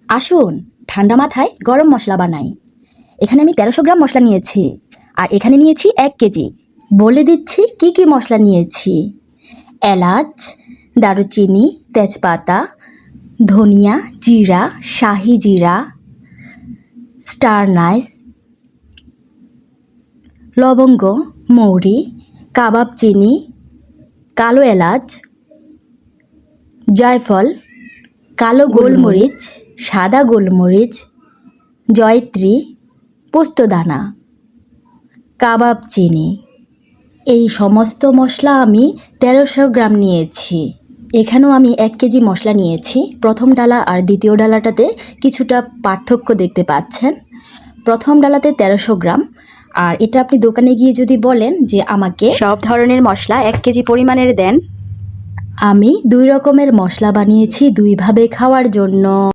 আসুন ঠান্ডা মাথায় গরম মশলা বানাই। এখানে আমি ১৩০০ গ্রাম মশলা নিয়েছি আর এখানে নিয়েছি ১ কেজি। বলে দিচ্ছি কি কি মশলা নিয়েছি। এলাচ, দারুচিনি, তেজপাতা, ধনিয়া, জিরা, শাহি জিরা, স্টার নাইস, লবঙ্গ, মৌরি, কাবাব চিনি, কালো এলাচ, জায়ফল, কালো গোলমরিচ, সাদা গোলমরিচ, জয়ত্রী, পোস্তদানা, কাবাব চিনি। এই সমস্ত মশলা আমি ১৩০০ গ্রাম নিয়েছি। এখানেও আমি ১ কেজি মশলা নিয়েছি। প্রথম ডালা আর দ্বিতীয় ডালাটাতে কিছুটা পার্থক্য দেখতে পাচ্ছেন। প্রথম ডালাতে ১৩০০ গ্রাম, আর এটা আপনি দোকানে গিয়ে যদি বলেন যে আমাকে সব ধরনের মশলা ১ কেজি পরিমাণের দেন, আমি ২ রকমের মশলা বানিয়েছি ২ ভাবে খাওয়ার জন্য।